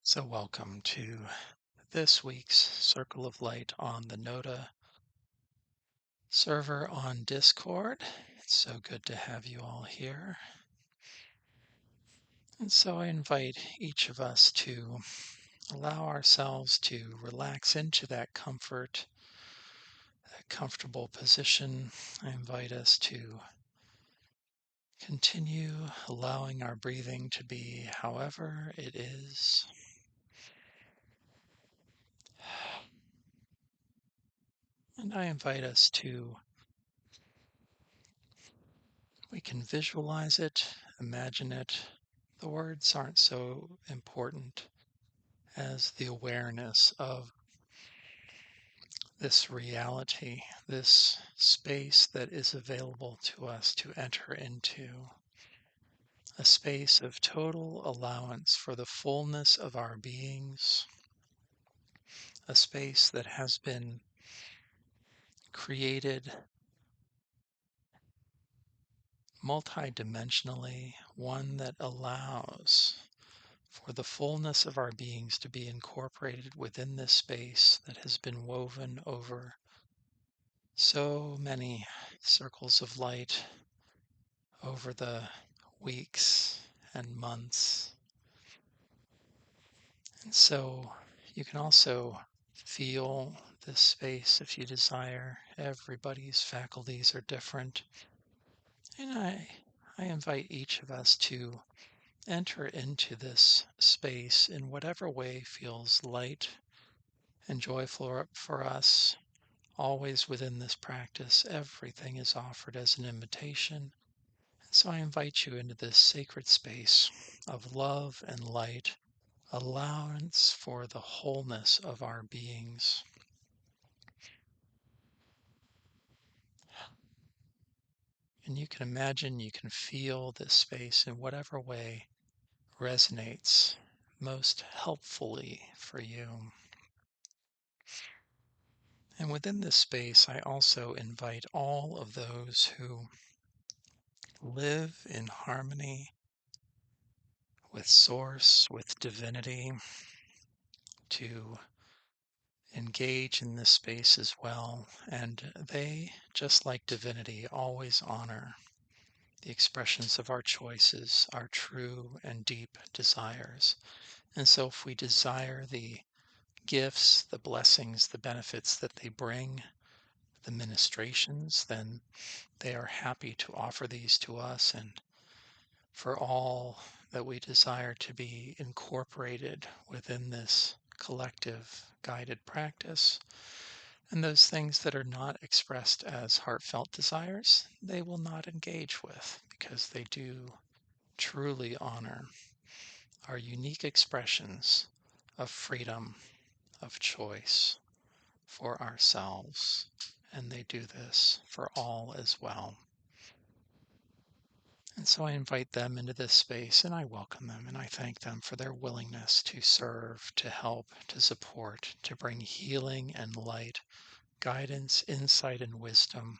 So, welcome to this week's Circle of Light on the NOTA server on Discord. It's so good to have you all here. And so, I invite each of us to allow ourselves to relax into that comfort, that comfortable position. I invite us to continue allowing our breathing to be however it is. And I invite us to We can visualize it, imagine it. The words aren't so important as the awareness of this reality, this space that is available to us to enter into, a space of total allowance for the fullness of our beings, a space that has been created multidimensionally, one that allows for the fullness of our beings to be incorporated within this space that has been woven over so many circles of light over the weeks and months. And so you can also feel this space if you desire. Everybody's faculties are different. And I invite each of us to enter into this space in whatever way feels light and joyful for us. Always within this practice, everything is offered as an invitation. And so I invite you into this sacred space of love and light, allowance for the wholeness of our beings. And you can imagine, you can feel this space in whatever way resonates most helpfully for you. And within this space, I also invite all of those who live in harmony with Source, with Divinity, to engage in this space as well. And they, just like Divinity, always honor the expressions of our choices, our true and deep desires. And so if we desire the gifts, the blessings, the benefits that they bring, the ministrations, then they are happy to offer these to us. And for all that we desire to be incorporated within this collective guided practice, and those things that are not expressed as heartfelt desires, they will not engage with because they do truly honor our unique expressions of freedom, of choice for ourselves. And they do this for all as well. And so I invite them into this space and I welcome them and I thank them for their willingness to serve, to help, to support, to bring healing and light, guidance, insight, and wisdom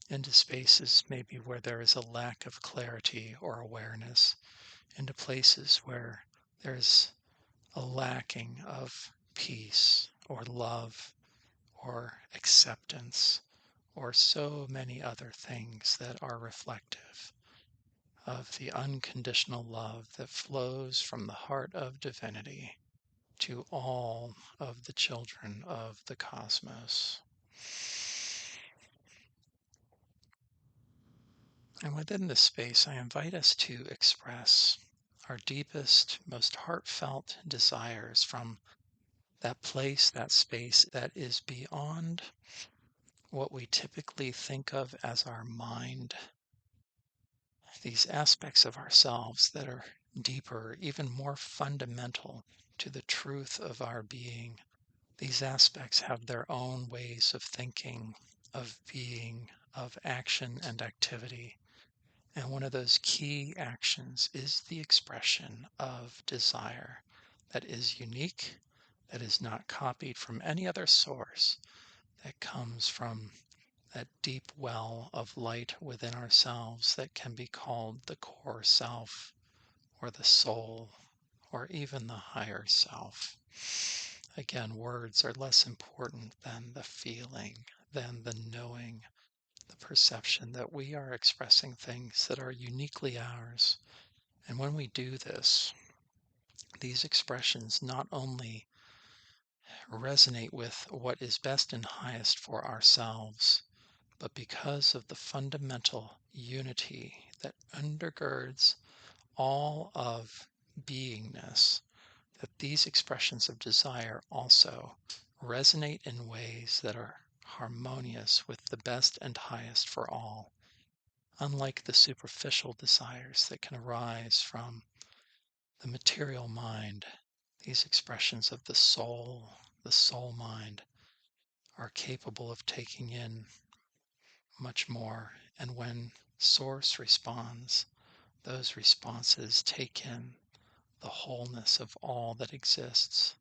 into spaces maybe where there is a lack of clarity or awareness, into places where there's a lacking of peace or love or acceptance or so many other things that are reflective of the unconditional love that flows from the heart of divinity to all of the children of the cosmos. And within this space, I invite us to express our deepest, most heartfelt desires from that place, that space that is beyond what we typically think of as our mind. These aspects of ourselves that are deeper, even more fundamental to the truth of our being. These aspects have their own ways of thinking, of being, of action and activity. And one of those key actions is the expression of desire that is unique, that is not copied from any other source, that comes from that deep well of light within ourselves that can be called the core self or the soul or even the higher self. Again, words are less important than the feeling, than the knowing, the perception that we are expressing things that are uniquely ours. And when we do this, these expressions not only resonate with what is best and highest for ourselves, but because of the fundamental unity that undergirds all of beingness, that these expressions of desire also resonate in ways that are harmonious with the best and highest for all, unlike the superficial desires that can arise from the material mind. These expressions of the soul mind, are capable of taking in much more. And when Source responds, those responses take in the wholeness of all that exists,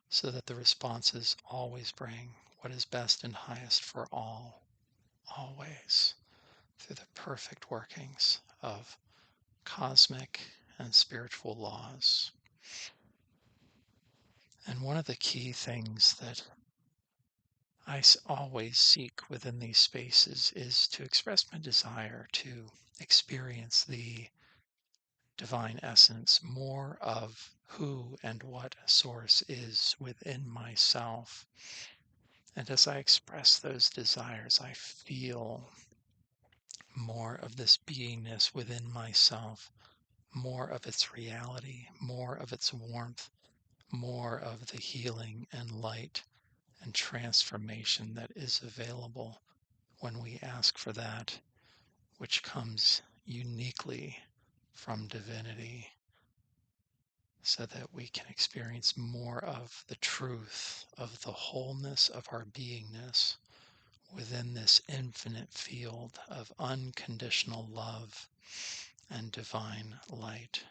so that the responses always bring what is best and highest for all, always, through the perfect workings of cosmic and spiritual laws. And one of the key things that I always seek within these spaces is to express my desire to experience the divine essence, more of who and what Source is within myself. And as I express those desires, I feel more of this beingness within myself, more of its reality, more of its warmth, more of the healing and light and transformation that is available when we ask for that which comes uniquely from divinity, so that we can experience more of the truth of the wholeness of our beingness within this infinite field of unconditional love and divine light.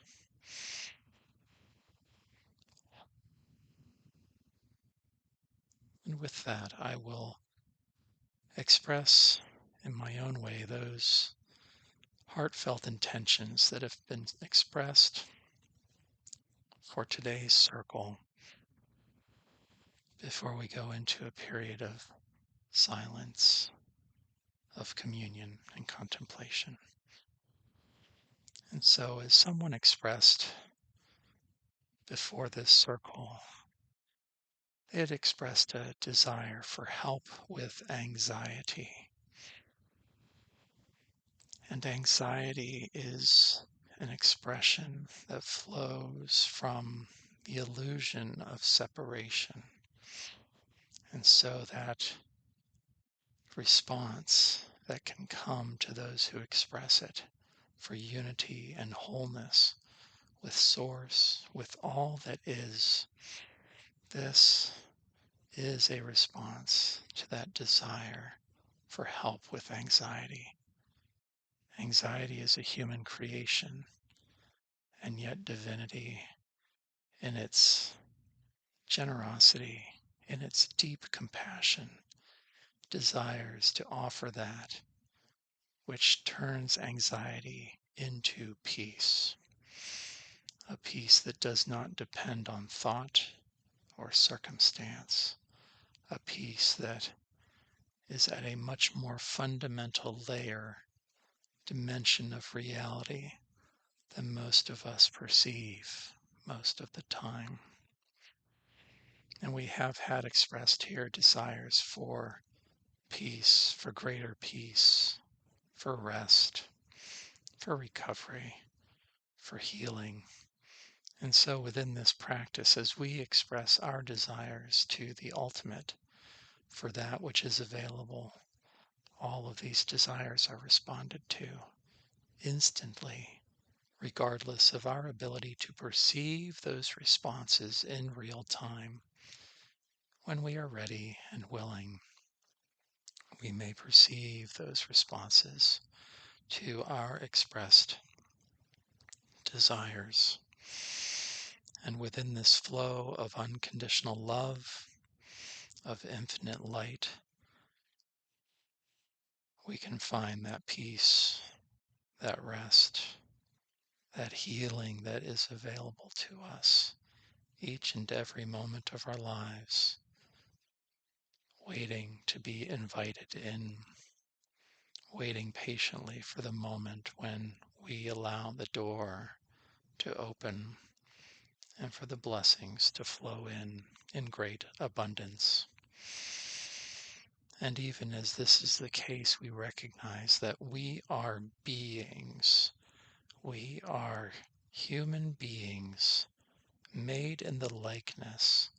And with that, I will express in my own way those heartfelt intentions that have been expressed for today's circle before we go into a period of silence, of communion and contemplation. And so, as someone expressed before this circle, they had expressed a desire for help with anxiety. And anxiety is an expression that flows from the illusion of separation. And so that response that can come to those who express it for unity and wholeness with Source, with all that is, this is a response to that desire for help with anxiety. Anxiety is a human creation, and yet divinity, in its generosity, in its deep compassion, desires to offer that which turns anxiety into peace, a peace that does not depend on thought or circumstance, a peace that is at a much more fundamental dimension of reality than most of us perceive most of the time. And we have had expressed here desires for peace, for greater peace, for rest, for recovery, for healing. And so within this practice, as we express our desires to the ultimate, for that which is available, all of these desires are responded to instantly, regardless of our ability to perceive those responses in real time. When we are ready and willing, we may perceive those responses to our expressed desires. And within this flow of unconditional love, of infinite light, we can find that peace, that rest, that healing that is available to us each and every moment of our lives, waiting to be invited in, waiting patiently for the moment when we allow the door to open and for the blessings to flow in great abundance. And even as this is the case, we recognize that we are beings. We are human beings made in the likeness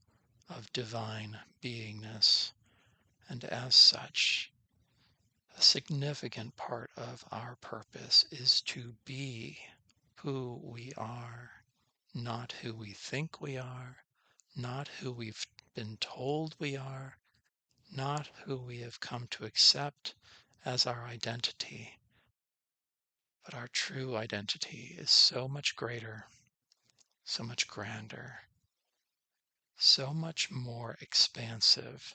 of divine beingness. And as such, a significant part of our purpose is to be who we are, not who we think we are, not who we've been told we are, not who we have come to accept as our identity. But our true identity is so much greater, so much grander, so much more expansive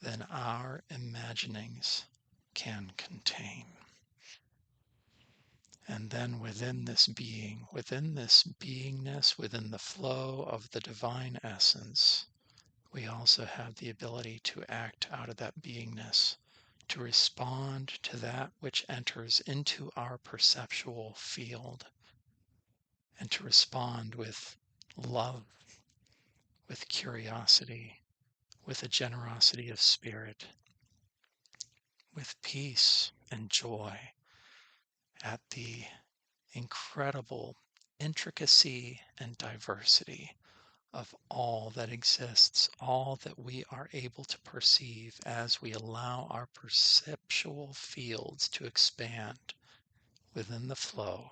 than our imaginings can contain. And then within this being, within this beingness, within the flow of the divine essence, we also have the ability to act out of that beingness, to respond to that which enters into our perceptual field, and to respond with love, with curiosity, with a generosity of spirit, with peace and joy at the incredible intricacy and diversity of all that exists, all that we are able to perceive as we allow our perceptual fields to expand within the flow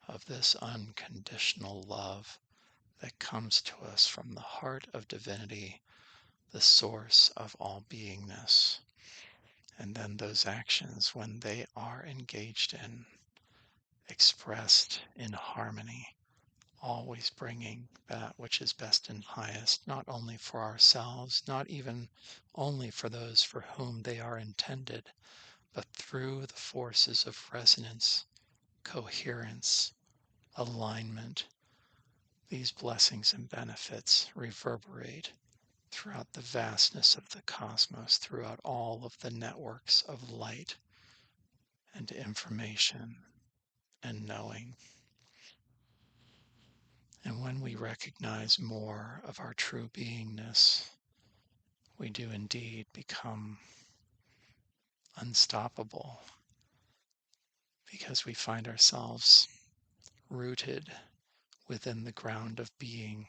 of this unconditional love that comes to us from the heart of divinity, the source of all beingness. And then those actions, when they are engaged in, expressed in harmony, always bringing that which is best and highest, not only for ourselves, not even only for those for whom they are intended, but through the forces of resonance, coherence, alignment, these blessings and benefits reverberate throughout the vastness of the cosmos, throughout all of the networks of light and information and knowing. And when we recognize more of our true beingness, we do indeed become unstoppable, because we find ourselves rooted within the ground of being.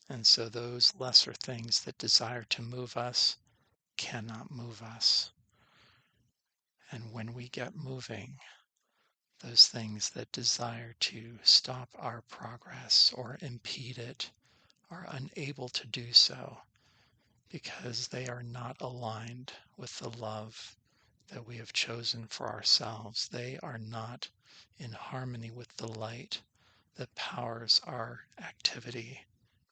And so those lesser things that desire to move us cannot move us. And when we get moving, those things that desire to stop our progress or impede it are unable to do so, because they are not aligned with the love that we have chosen for ourselves. They are not in harmony with the light that powers our activity,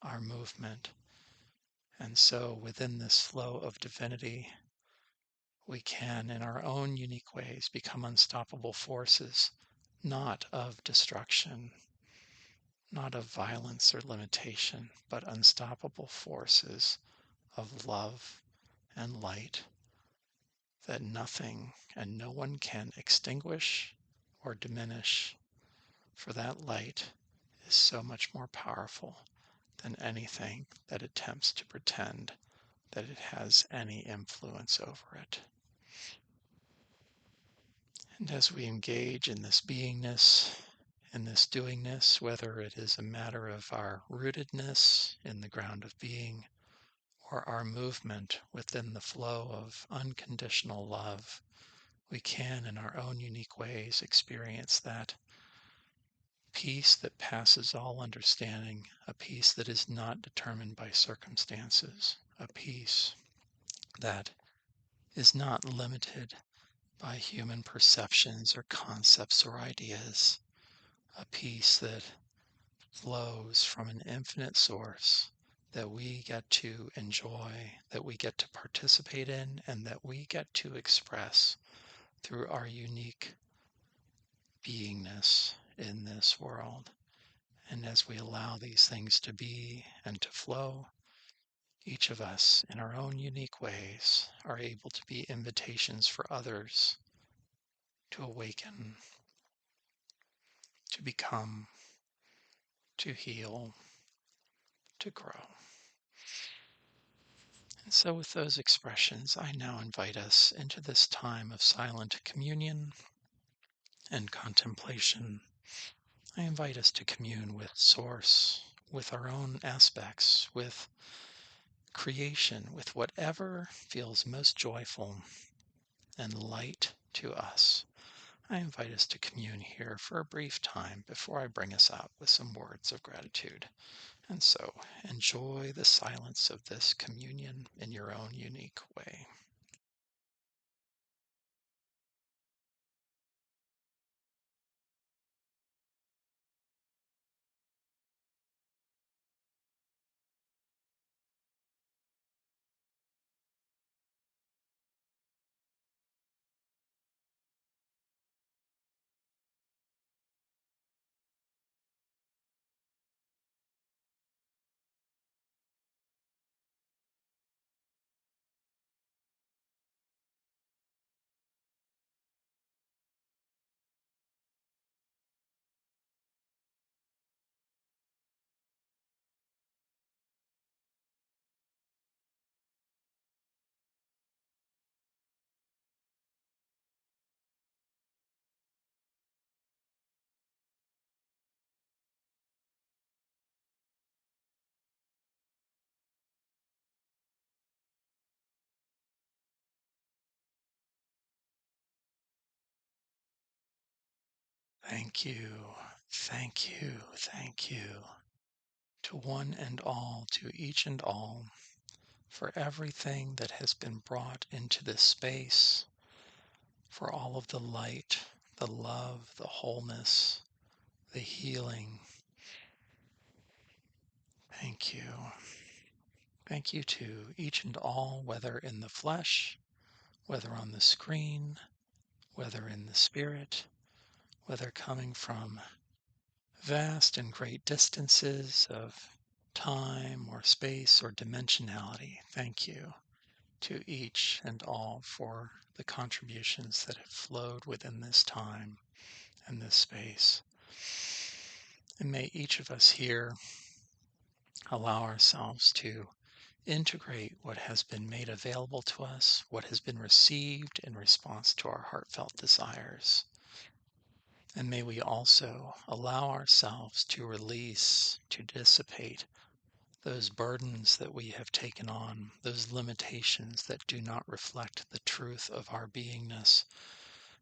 our movement. And so within this flow of divinity, we can, in our own unique ways, become unstoppable forces, not of destruction, not of violence or limitation, but unstoppable forces of love and light that nothing and no one can extinguish or diminish, for that light is so much more powerful than anything that attempts to pretend that it has any influence over it. And as we engage in this beingness, in this doingness, whether it is a matter of our rootedness in the ground of being, or our movement within the flow of unconditional love, we can, in our own unique ways, experience that peace that passes all understanding, a peace that is not determined by circumstances, a peace that is not limited by human perceptions or concepts or ideas, a peace that flows from an infinite source that we get to enjoy, that we get to participate in, and that we get to express through our unique beingness in this world. And as we allow these things to be and to flow, each of us, in our own unique ways, are able to be invitations for others to awaken, to become, to heal, to grow. And so, with those expressions, I now invite us into this time of silent communion and contemplation. I invite us to commune with Source, with our own aspects, with creation, with whatever feels most joyful and light to us. I invite us to commune here for a brief time before I bring us out with some words of gratitude. And so, enjoy the silence of this communion in your own unique way. Thank you, thank you, thank you to one and all, to each and all, for everything that has been brought into this space, for all of the light, the love, the wholeness, the healing. Thank you. Thank you to each and all, whether in the flesh, whether on the screen, whether in the spirit, whether coming from vast and great distances of time or space or dimensionality. Thank you to each and all for the contributions that have flowed within this time and this space. And may each of us here allow ourselves to integrate what has been made available to us, what has been received in response to our heartfelt desires. And may we also allow ourselves to release, to dissipate those burdens that we have taken on, those limitations that do not reflect the truth of our beingness,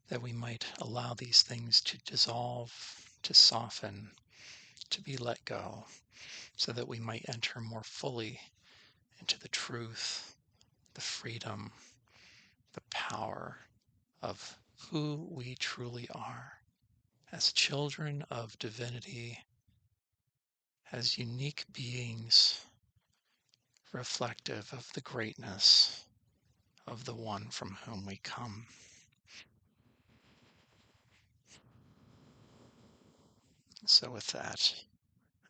that we might allow these things to dissolve, to soften, to be let go, so that we might enter more fully into the truth, the freedom, the power of who we truly are as children of divinity, as unique beings reflective of the greatness of the one from whom we come. So with that,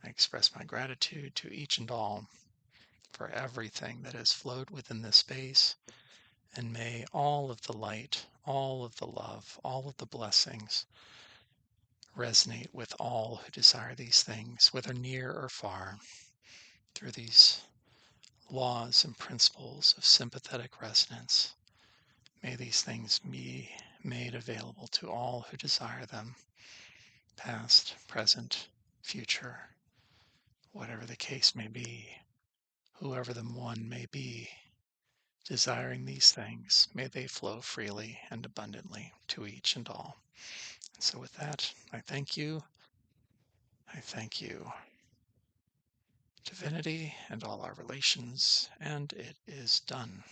I express my gratitude to each and all for everything that has flowed within this space, and may all of the light, all of the love, all of the blessings resonate with all who desire these things, whether near or far, through these laws and principles of sympathetic resonance. May these things be made available to all who desire them, past, present, future, whatever the case may be, whoever the one may be, desiring these things, may they flow freely and abundantly to each and all. And so with that, I thank you. I thank you, divinity and all our relations, and it is done.